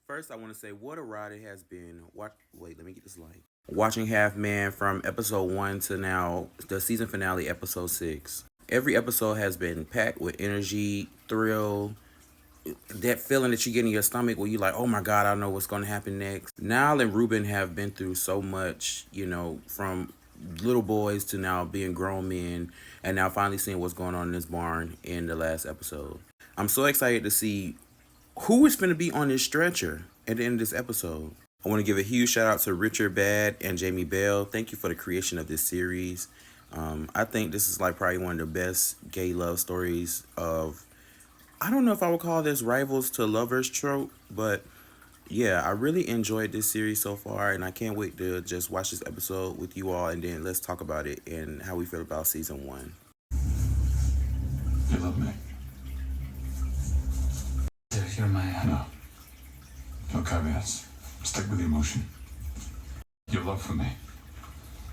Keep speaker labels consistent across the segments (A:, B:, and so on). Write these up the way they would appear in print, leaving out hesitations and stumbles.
A: First, I want to say what a ride it has been. Wait, let me get this light. Watching Half Man from episode 1 to now, the season finale, episode 6. Every episode has been packed with energy, thrill, that feeling that you get in your stomach where you're like, oh my God, I know what's going to happen next. Niall and Ruben have been through so much, from little boys to now being grown men, and now finally seeing what's going on in this barn in the last episode. I'm so excited to see who is going to be on this stretcher at the end of this episode. I want to give a huge shout out to Richard Bad and Jamie Bell. Thank you for the creation of this series. I think this is like probably one of the best gay love stories of, I don't know if I would call this rivals to lovers trope, but yeah, I really enjoyed this series so far, and I can't wait to just watch this episode with you all, and then let's talk about it and how we feel about season 1.
B: You love me?
C: You're my...
B: No. No caveats. Stick with the emotion. Your love for me.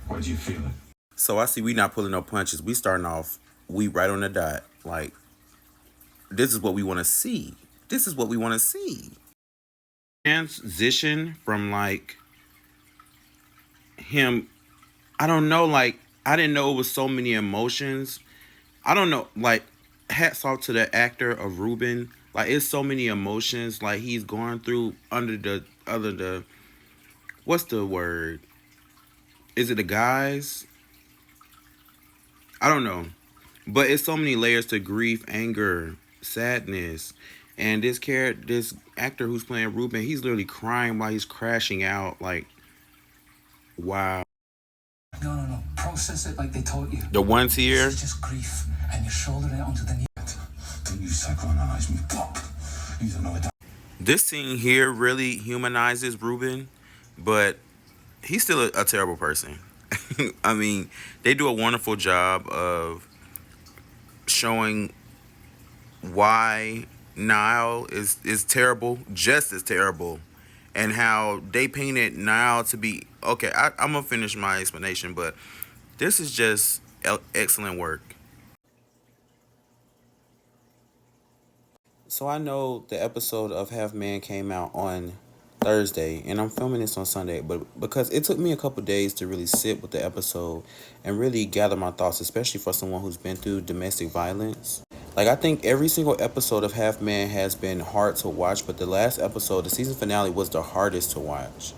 B: Why do you feel it?
A: So I see we not pulling no punches. We starting off, we right on the dot. Like, this is what we want to see. This is what we want to see. Transition from like him, I don't know, like I didn't know it was so many emotions. I don't know, like hats off to the actor of Ruben. Like it's so many emotions like he's going through under the what's the word? Is it the guys? I don't know. But it's so many layers to grief, anger, sadness. And this actor who's playing Ruben, he's literally crying while he's crashing out. Like, wow.
C: No. Process it like they taught you.
A: The ones here.
C: It's just grief, and you're shouldering it onto the knee.
B: Don't you psychoanalyze me, Pop. You don't know it.
A: This scene here really humanizes Ruben, but he's still a terrible person. I mean, they do a wonderful job of showing why Niall is terrible, just as terrible, and how they painted Niall to be okay. I'm gonna finish my explanation, but this is just excellent work. So I know the episode of Half Man came out on Thursday, and I'm filming this on Sunday, but because it took me a couple days to really sit with the episode and really gather my thoughts, especially for someone who's been through domestic violence. Like, I think every single episode of Half Man has been hard to watch, but the last episode, the season finale, was the hardest to watch.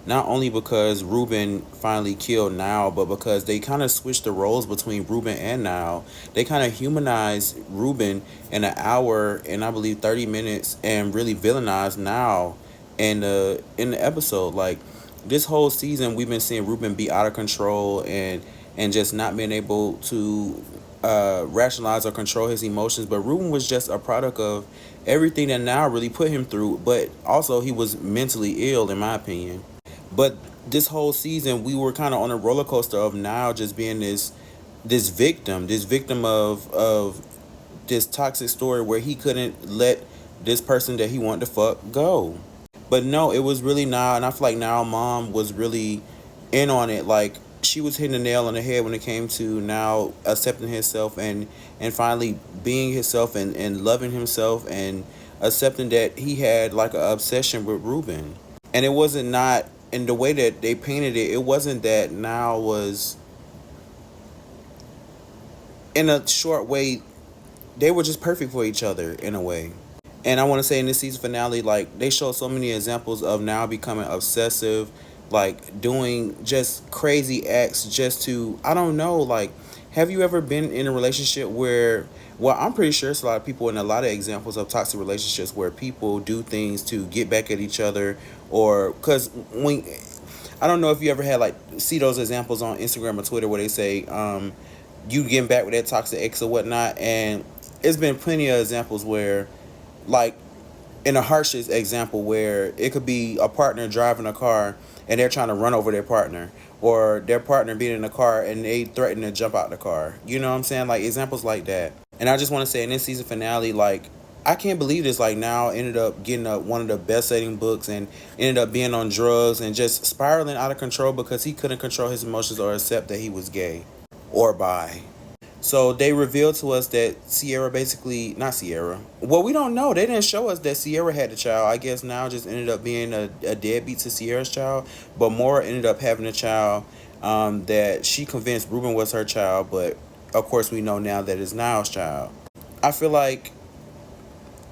A: Not only because Ruben finally killed Niall, but because they kind of switched the roles between Ruben and Niall. They kind of humanized Ruben in an hour and I believe 30 minutes and really villainized Niall in the episode. Like, this whole season, we've been seeing Ruben be out of control and just not being able to rationalize or control his emotions. But Ruben was just a product of everything that Niall really put him through. But also, he was mentally ill, in my opinion. But this whole season, we were kind of on a roller coaster of Niall just being this victim of this toxic story where he couldn't let this person that he wanted to fuck go. But no, it was really Niall, and I feel like Niall's mom was really in on it. Like, she was hitting the nail on the head when it came to Niall accepting himself and finally being himself and loving himself and accepting that he had like an obsession with Ruben. And it wasn't not, in the way that they painted it, it wasn't that Niall was, in a short way, they were just perfect for each other in a way. And I want to say in this season finale, like, they show so many examples of Niall becoming obsessive, like doing just crazy acts just to, I don't know, like, have you ever been in a relationship where, well, I'm pretty sure it's a lot of people in a lot of examples of toxic relationships where people do things to get back at each other, or because when, I don't know if you ever had, like, see those examples on Instagram or Twitter where they say, you getting back with that toxic ex or whatnot, and it's been plenty of examples where, like, in a harshest example where it could be a partner driving a car and they're trying to run over their partner, or their partner being in the car and they threaten to jump out the car. You know what I'm saying? Like, examples like that. And I just want to say in this season finale, like, I can't believe this. Like, now ended up getting one of the best-selling books and ended up being on drugs and just spiraling out of control because he couldn't control his emotions or accept that he was gay or bi. So they revealed to us that Sierra basically, not Sierra. Well, we don't know. They didn't show us that Sierra had a child. I guess now just ended up being a deadbeat to Sierra's child. But Mora ended up having a child that she convinced Ruben was her child. But of course, we know now that it's Niall's child. I feel like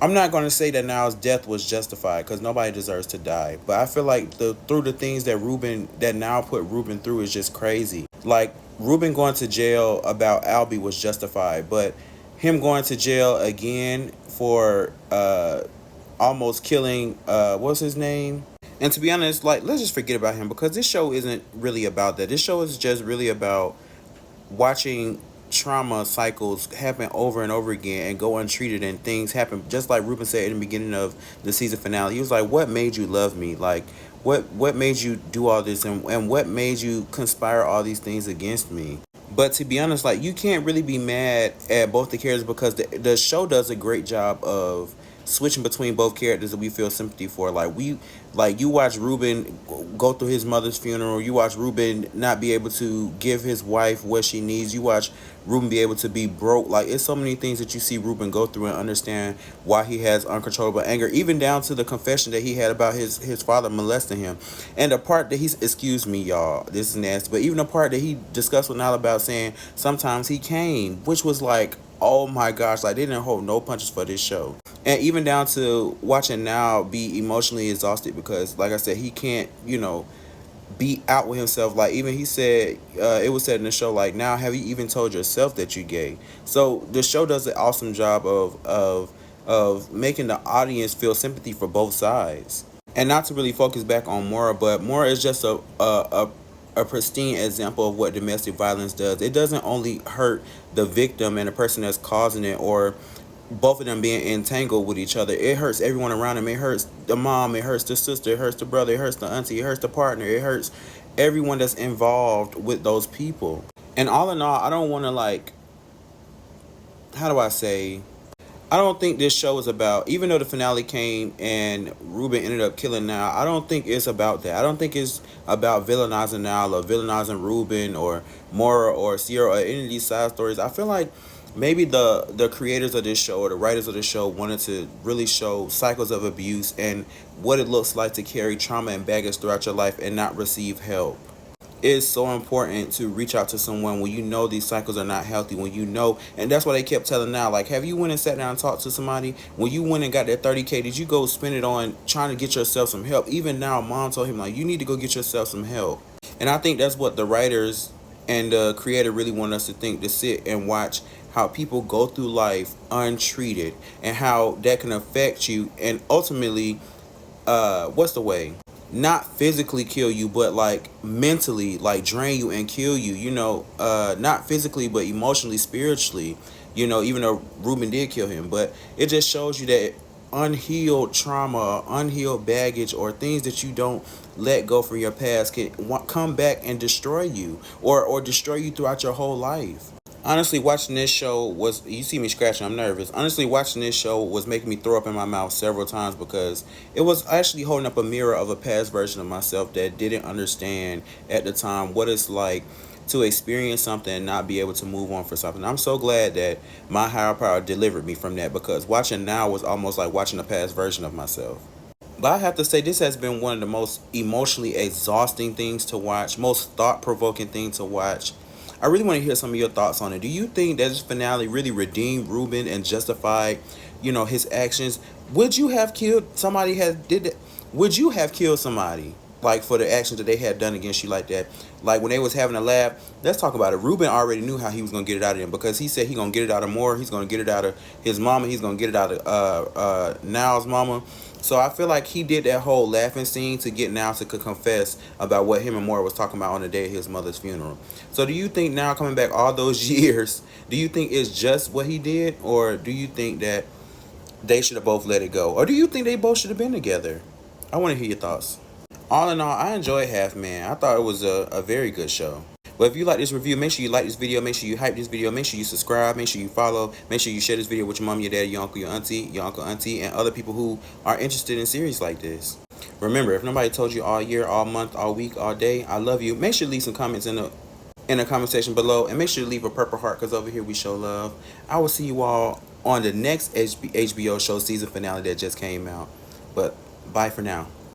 A: I'm not going to say that Niall's death was justified because nobody deserves to die. But I feel like through the things that Niall put Ruben through is just crazy. Like Ruben going to jail about Albie was justified, but him going to jail again for almost killing what's his name? And to be honest, like let's just forget about him because this show isn't really about that. This show is just really about watching trauma cycles happen over and over again and go untreated, and things happen just like Ruben said in the beginning of the season finale. He was like, what made you love me? Like what made you do all this, and what made you conspire all these things against me? But to be honest, like you can't really be mad at both the characters because the show does a great job of switching between both characters that we feel sympathy for. Like you watch Ruben go through his mother's funeral. You watch Ruben not be able to give his wife what she needs. You watch Ruben be able to be broke. Like it's so many things that you see Ruben go through and understand why he has uncontrollable anger, even down to the confession that he had about his father molesting him, and the part that he's, excuse me y'all, this is nasty, but even the part that he discussed with Niall about saying sometimes he came, which was like, oh my gosh, like they didn't hold no punches for this show. And even down to watching now be emotionally exhausted because like I said, he can't, be out with himself. Like even he said, it was said in the show, like, now have you even told yourself that you're gay? So the show does an awesome job of making the audience feel sympathy for both sides. And not to really focus back on Mora, but Mora is just a pristine example of what domestic violence does. It doesn't only hurt the victim and the person that's causing it, or both of them being entangled with each other. It hurts everyone around them. It hurts the mom, it hurts the sister, it hurts the brother, it hurts the auntie, it hurts the partner, it hurts everyone that's involved with those people. And all in all, I don't want to, like, how do I say, I don't think this show is about, even though the finale came and Ruben ended up killing Niall, I don't think it's about that. I don't think it's about villainizing Niall or villainizing Ruben or Mora or Sierra or any of these side stories. I feel like maybe the creators of this show or the writers of this show wanted to really show cycles of abuse and what it looks like to carry trauma and baggage throughout your life and not receive help. It's so important to reach out to someone when you know these cycles are not healthy, when you know, and that's why they kept telling now, like, have you went and sat down and talked to somebody? When you went and got that 30K, did you go spend it on trying to get yourself some help? Even now, mom told him, like, you need to go get yourself some help. And I think that's what the writers and the creator really want us to think, to sit and watch how people go through life untreated and how that can affect you and ultimately, what's the way, not physically kill you, but like mentally, like drain you and kill you, not physically but emotionally, spiritually, even though Ruben did kill him. But it just shows you that unhealed trauma, unhealed baggage, or things that you don't let go from your past can come back and destroy you, or destroy you throughout your whole life. Honestly, watching this show was, you see me scratching, I'm nervous. Honestly, watching this show was making me throw up in my mouth several times because it was actually holding up a mirror of a past version of myself that didn't understand at the time what it's like to experience something and not be able to move on for something. I'm so glad that my higher power delivered me from that, because watching now was almost like watching a past version of myself. But I have to say, this has been one of the most emotionally exhausting things to watch, most thought-provoking thing to watch. I really want to hear some of your thoughts on it. Do you think that this finale really redeemed Ruben and justified, his actions? Would you have killed somebody? Would you have killed somebody, like, for the actions that they had done against you like that? Like when they was having a laugh. Let's talk about it. Ruben already knew how he was gonna get it out of him, because he said he gonna get it out of Moore. He's gonna get it out of his mama. He's gonna get it out of Niall's mama. So I feel like he did that whole laughing scene to get Niall to confess about what him and Mora was talking about on the day of his mother's funeral. So do you think now, coming back all those years, do you think it's just what he did, or do you think that they should have both let it go, or do you think they both should have been together? I want to hear your thoughts. All in all, I enjoyed Half Man. I thought it was a very good show. But if you like this review, make sure you like this video, make sure you hype this video, make sure you subscribe, make sure you follow, make sure you share this video with your mom, your dad, your uncle, your auntie, and other people who are interested in series like this. Remember, if nobody told you all year, all month, all week, all day, I love you, make sure you leave some comments in the in the comment section below, and make sure to leave a purple heart because over here we show love. I will see you all on the next HBO show season finale that just came out. But bye for now.